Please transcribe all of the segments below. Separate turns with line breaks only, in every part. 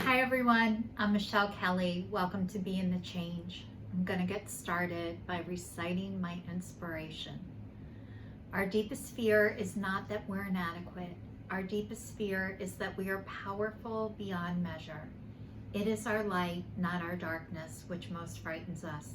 Hi everyone, I'm Michelle Kelly. Welcome to Be in the Change. I'm going to get started by reciting my inspiration. Our deepest fear is not that we're inadequate. Our deepest fear is that we are powerful beyond measure. It is our light, not our darkness, which most frightens us.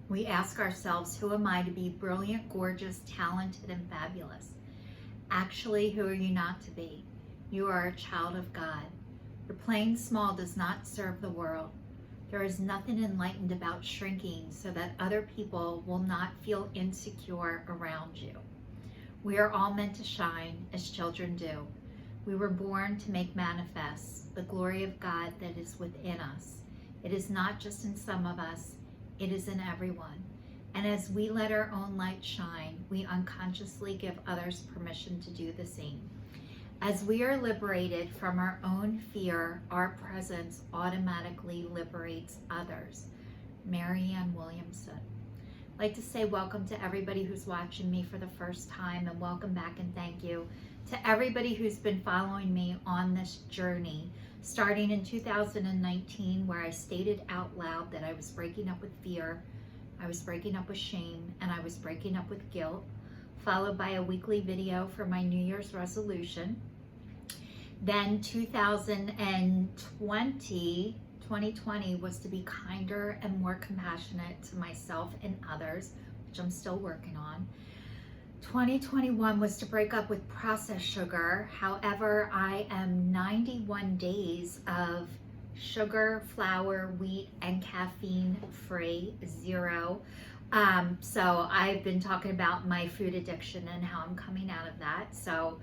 We ask ourselves, who am I to be brilliant, gorgeous, talented, and fabulous? Actually, who are you not to be? You are a child of God. Your playing small does not serve the world. There is nothing enlightened about shrinking so that other people will not feel insecure around you. We are all meant to shine as children do. We were born to make manifest the glory of God that is within us. It is not just in some of us, it is in everyone. And as we let our own light shine, we unconsciously give others permission to do the same. As we are liberated from our own fear, our presence automatically liberates others. Marianne Williamson. I'd like to say welcome to everybody who's watching me for the first time, and welcome back and thank you to everybody who's been following me on this journey, starting in 2019, where I stated out loud that I was breaking up with fear, I was breaking up with shame, and I was breaking up with guilt, followed by a weekly video for my New Year's resolution. Then 2020 was to be kinder and more compassionate to myself and others, which I'm still working on. 2021 was to break up with processed sugar. However, I am 91 days of sugar, flour, wheat, and caffeine free, zero. So I've been talking about my food addiction and how I'm coming out of that. So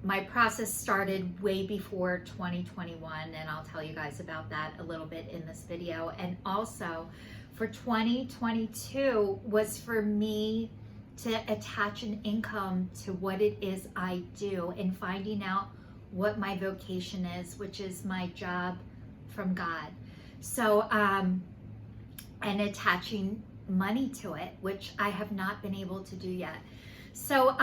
my process started way before 2021, and I'll tell you guys about that a little bit in this video. And also for 2022 was for me to attach an income to what it is I do and finding out what my vocation is, which is my job from God. So, and attaching money to it, which I have not been able to do yet. So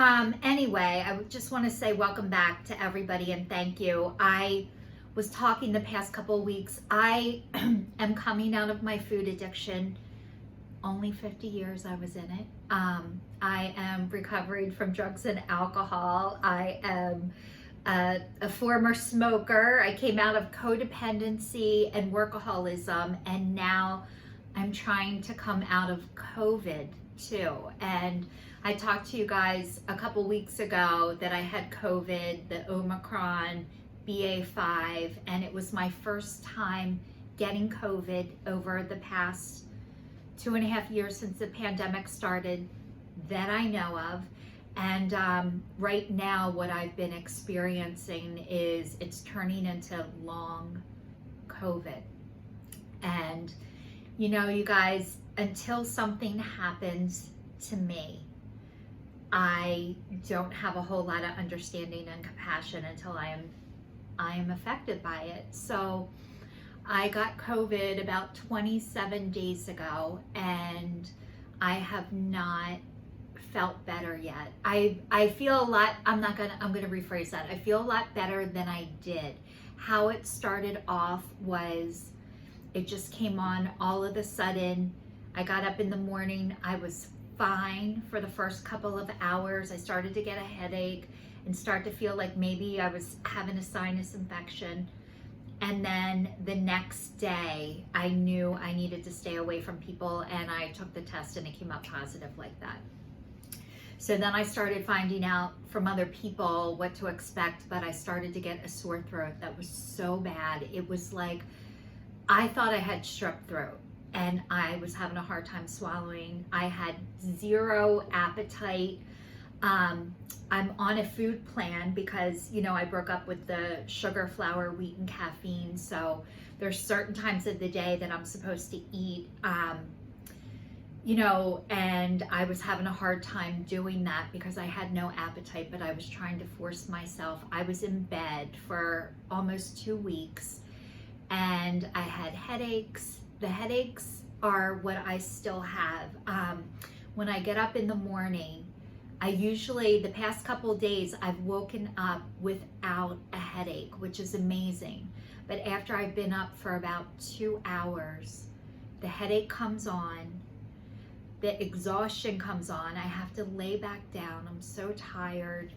anyway, I just want to say welcome back to everybody and thank you. I was talking the past couple of weeks. I am coming out of my food addiction. Only 50 years I was in it. I am recovering from drugs and alcohol. I am a former smoker. I came out of codependency and workaholism, and now I'm trying to come out of COVID too. And I talked to you guys a couple weeks ago that I had COVID, the Omicron BA.5, and it was my first time getting COVID over the past 2.5 years since the pandemic started that I know of. And right now what I've been experiencing is it's turning into long COVID. And you know, you guys, until something happens to me, I don't have a whole lot of understanding and compassion until I am affected by it. So I got COVID about 27 days ago, and I have not felt better yet. I feel a lot, I'm gonna rephrase that. I feel a lot better than I did. How it started off was, it just came on all of a sudden. I got up in the morning, I was fine for the first couple of hours. I started to get a headache and start to feel like maybe I was having a sinus infection. And then the next day, I knew I needed to stay away from people, and I took the test and it came up positive like that. So then I started finding out from other people what to expect, but I started to get a sore throat that was so bad. It was like, I thought I had strep throat, and I was having a hard time swallowing. I had zero appetite. I'm on a food plan because, you know, I broke up with the sugar, flour, wheat, and caffeine. So there's certain times of the day that I'm supposed to eat, you know, and I was having a hard time doing that because I had no appetite, but I was trying to force myself. I was in bed for almost 2 weeks, and I had headaches. The headaches are what I still have. When I get up in the morning, I usually, the past couple of days, I've woken up without a headache, which is amazing. But after I've been up for about 2 hours, the headache comes on, the exhaustion comes on. I have to lay back down. I'm so tired.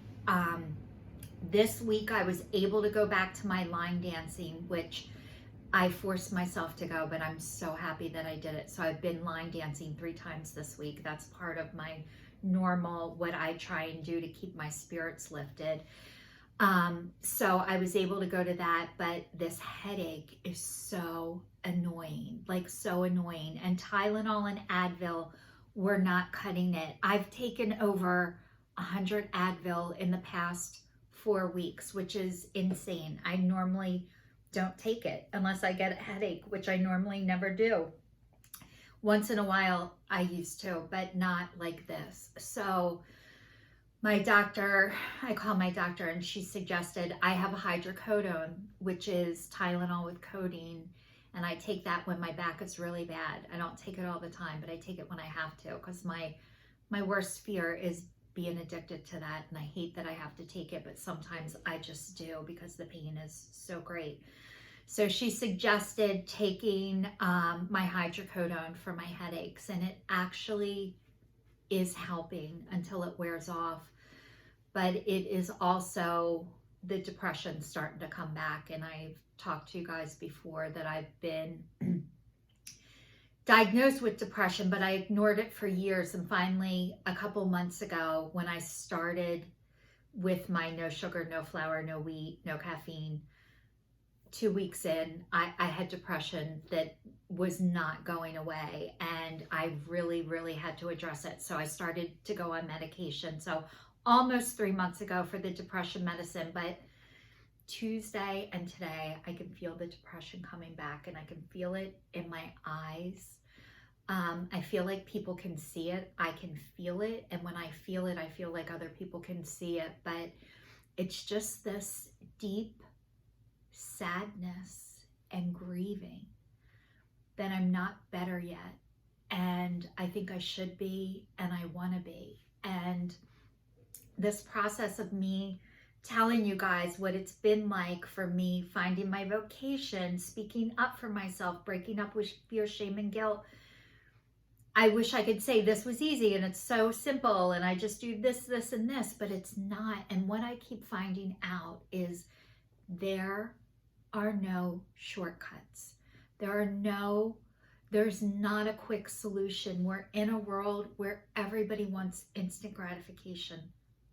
This week I was able to go back to my line dancing, which I forced myself to go, but I'm so happy that I did it. So I've been line dancing 3 times this week. That's part of my normal, what I try and do to keep my spirits lifted. So I was able to go to that, but this headache is so annoying, like so annoying. And Tylenol and Advil were not cutting it. I've taken over 100 Advil in the past 4 weeks, which is insane. I normally don't take it unless I get a headache, which I normally never do. Once in a while I used to, but not like this. So my doctor, I called my doctor and she suggested I have a hydrocodone, which is Tylenol with codeine. And I take that when my back is really bad. I don't take it all the time, but I take it when I have to, because my worst fear is being addicted to that. And I hate that I have to take it, but sometimes I just do because the pain is so great. So she suggested taking my hydrocodone for my headaches, and it actually is helping until it wears off. But it is also the depression starting to come back. And I've talked to you guys before that I've been diagnosed with depression, but I ignored it for years. And finally, a couple months ago, when I started with my no sugar, no flour, no wheat, no caffeine, 2 weeks in, I had depression that was not going away, and I really, really had to address it. So I started to go on medication. So almost 3 months ago for the depression medicine, but Tuesday and today, I can feel the depression coming back, and I can feel it in my eyes. I feel like people can see it. I can feel it. And when I feel it, I feel like other people can see it. But it's just this deep sadness and grieving that I'm not better yet. And I think I should be, and I want to be. And this process of me telling you guys what it's been like for me finding my vocation, speaking up for myself, breaking up with fear, shame, and guilt. I wish I could say this was easy and it's so simple and I just do this, this, and this, but it's not. And what I keep finding out is there are no shortcuts. There's not a quick solution. We're in a world where everybody wants instant gratification.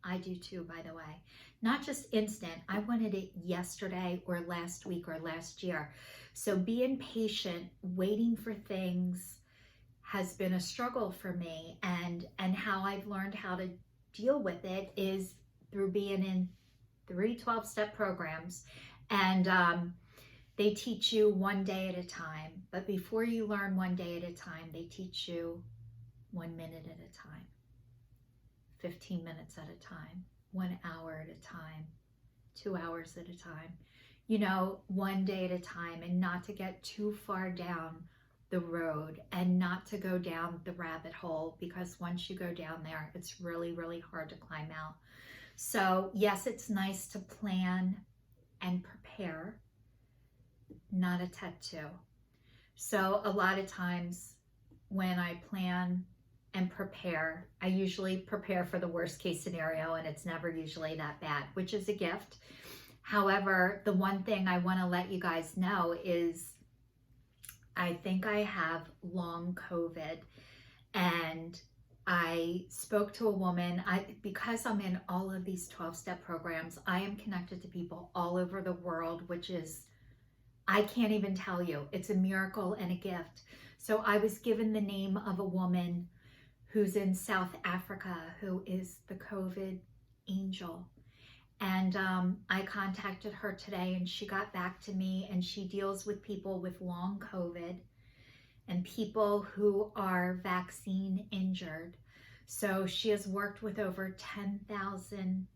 I do too, by the way. Not just instant. I wanted it yesterday or last week or last year. So being patient, waiting for things has been a struggle for me. And how I've learned how to deal with it is through being in 3 12-step programs. And they teach you 1 day at a time. But before you learn 1 day at a time, they teach you 1 minute at a time, 15 minutes at a time, 1 hour at a time, 2 hours at a time, 1 day at a time, and not to get too far down the road and not to go down the rabbit hole, because once you go down there, it's really, really hard to climb out. So yes, it's nice to plan and prepare, not a tattoo. So a lot of times when I plan and prepare, I usually prepare for the worst case scenario, and it's never usually that bad, which is a gift. However, the one thing I want to let you guys know is I think I have long COVID, and I spoke to a woman. Because I'm in all of these 12-step programs, I am connected to people all over the world, which is, I can't even tell you. It's a miracle and a gift. So I was given the name of a woman who's in South Africa, who is the COVID angel. And I contacted her today, and she got back to me, and she deals with people with long COVID and people who are vaccine injured. So she has worked with over 10,000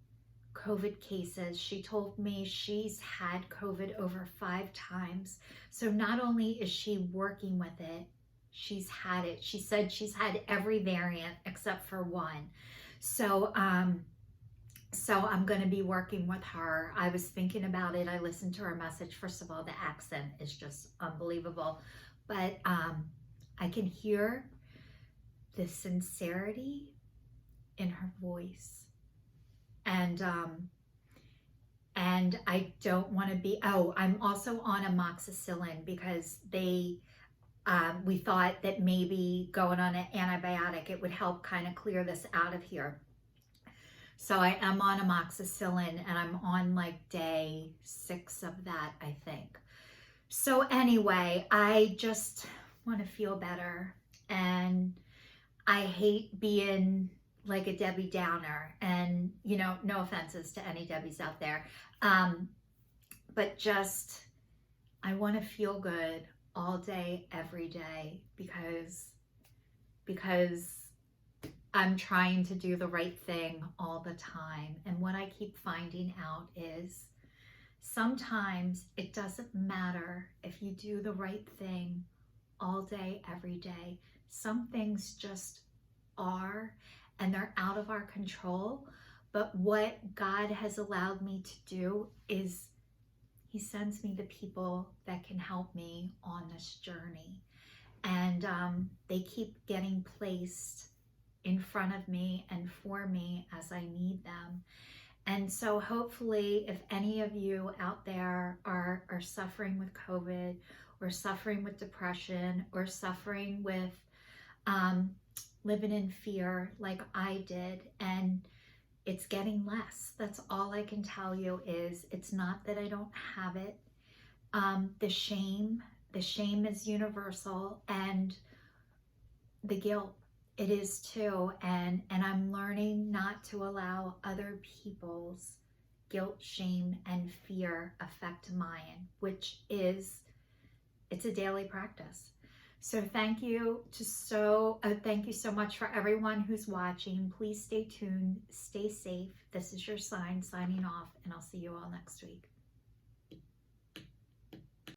COVID cases. She told me she's had COVID over 5 times. So not only is she working with it, she's had it. She said she's had every variant except for one. So I'm going to be working with her. I was thinking about it. I listened to her message. First of all, the accent is just unbelievable, but I can hear the sincerity in her voice, and I don't want to be. Oh, I'm also on amoxicillin because we thought that maybe going on an antibiotic, it would help kind of clear this out of here. So I am on amoxicillin, and I'm on like day 6 of that, I think. So anyway, I just want to feel better, and I hate being like a Debbie Downer, and no offenses to any Debbies out there. But just, I want to feel good all day, every day, because I'm trying to do the right thing all the time. And what I keep finding out is sometimes it doesn't matter if you do the right thing all day, every day. Some things just are, and they're out of our control. But what God has allowed me to do is He sends me the people that can help me on this journey. And they keep getting placed in front of me and for me as I need them. And so hopefully, if any of you out there are suffering with COVID, or suffering with depression, or suffering with living in fear like I did, and it's getting less. That's all I can tell you. Is it's not that I don't have it. The shame is universal, and the guilt, it is too. And I'm learning not to allow other people's guilt, shame, and fear affect mine, which is, it's a daily practice. So thank you so much for everyone who's watching. Please stay tuned, stay safe. This is your sign signing off, and I'll see you all next week.